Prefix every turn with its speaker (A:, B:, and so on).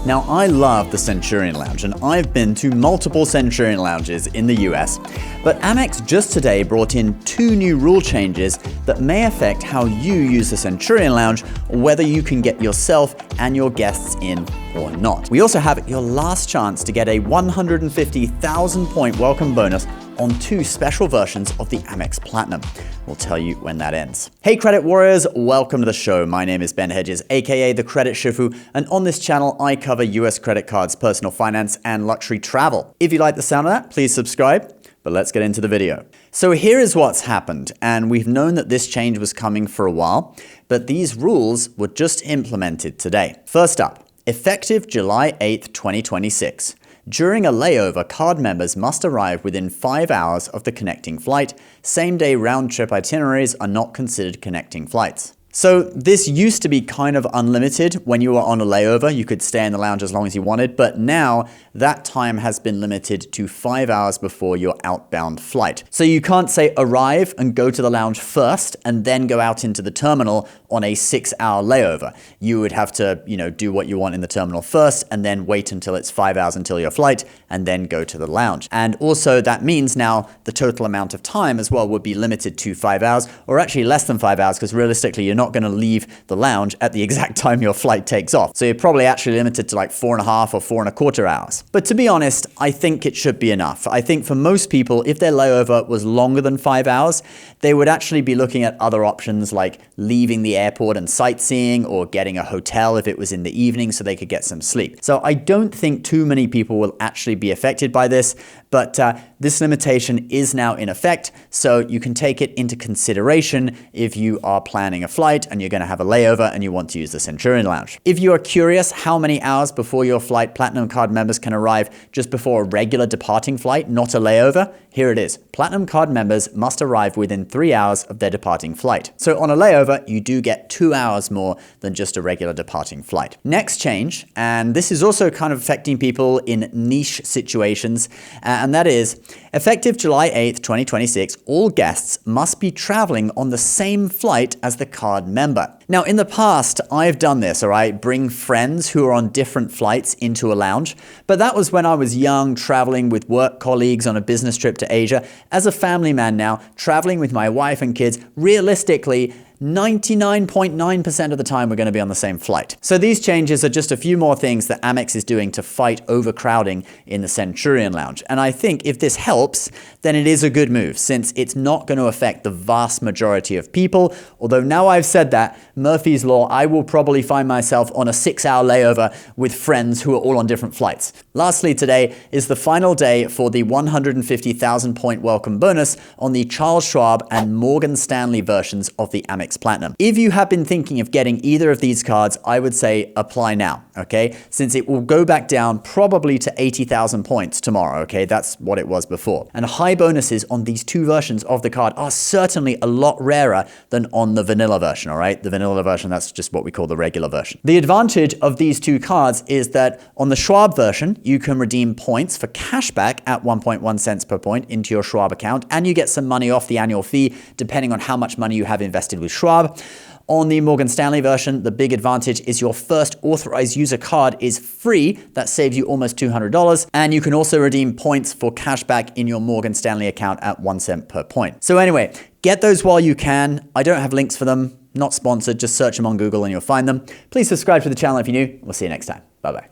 A: Now, I love the Centurion Lounge, and I've been to multiple Centurion Lounges in the US, but Amex just today brought in 2 new rule changes that may affect how you use the Centurion Lounge, or whether you can get yourself and your guests in or not. We also have your last chance to get a 150,000 point welcome bonus on 2 special versions of the Amex Platinum. We'll tell you when that ends. Hey credit warriors, welcome to the show. My name is Ben Hedges, aka the Credit Shifu, and on this channel I cover US credit cards, personal finance, and luxury travel. If you like the sound of that, please subscribe, but let's get into the video. So here is what's happened, and we've known that this change was coming for a while, but these rules were just implemented today. First up, effective July 8th, 2026. During a layover, card members must arrive within 5 hours of the connecting flight. Same-day round-trip itineraries are not considered connecting flights. So this used to be kind of unlimited. When you were on a layover, you could stay in the lounge as long as you wanted, but now that time has been limited to 5 hours before your outbound flight. So you can't say arrive and go to the lounge first and then go out into the terminal on a 6-hour layover. You would have to, do what you want in the terminal first and then wait until it's 5 hours until your flight and then go to the lounge. And also that means now the total amount of time as well would be limited to 5 hours, or actually less than 5 hours, because realistically you're not going to leave the lounge at the exact time your flight takes off. So you're probably actually limited to like 4.5 or 4.25 hours. But to be honest, I think it should be enough. I think for most people, if their layover was longer than 5 hours, they would actually be looking at other options like leaving the airport and sightseeing, or getting a hotel if it was in the evening so they could get some sleep. So I don't think too many people will actually be affected by this, but this limitation is now in effect, so you can take it into consideration if you are planning a flight and you're going to have a layover and you want to use the Centurion Lounge. If you are curious how many hours before your flight Platinum Card members can arrive just before a regular departing flight, not a layover, here it is. Platinum Card members must arrive within 3 hours of their departing flight. So on a layover, you do get 2 hours more than just a regular departing flight. Next change, and this is also kind of affecting people in niche situations, and that is, effective July 8th, 2026, all guests must be traveling on the same flight as the card member. Now, in the past, I've done this, all right, bring friends who are on different flights into a lounge, but that was when I was young, traveling with work colleagues on a business trip to Asia. As a family man now, traveling with my wife and kids, realistically, 99.9% of the time we're going to be on the same flight. So these changes are just a few more things that Amex is doing to fight overcrowding in the Centurion Lounge. And I think if this helps, then it is a good move, since it's not going to affect the vast majority of people. Although now I've said that, Murphy's Law, I will probably find myself on a 6-hour layover with friends who are all on different flights. Lastly, today is the final day for the 150,000 point welcome bonus on the Charles Schwab and Morgan Stanley versions of the Amex Platinum. If you have been thinking of getting either of these cards, I would say apply now, okay? Since it will go back down probably to 80,000 points tomorrow, okay? That's what it was before. And high bonuses on these 2 versions of the card are certainly a lot rarer than on the vanilla version, all right? The vanilla version, that's just what we call the regular version. The advantage of these 2 cards is that on the Schwab version, you can redeem points for cashback at 1.1 cents per point into your Schwab account, and you get some money off the annual fee depending on how much money you have invested with Schwab. On the Morgan Stanley version, the big advantage is your first authorized user card is free. That saves you almost $200. And you can also redeem points for cashback in your Morgan Stanley account at 1 cent per point. So anyway, get those while you can. I don't have links for them. Not sponsored. Just search them on Google and you'll find them. Please subscribe to the channel if you're new. We'll see you next time. Bye-bye.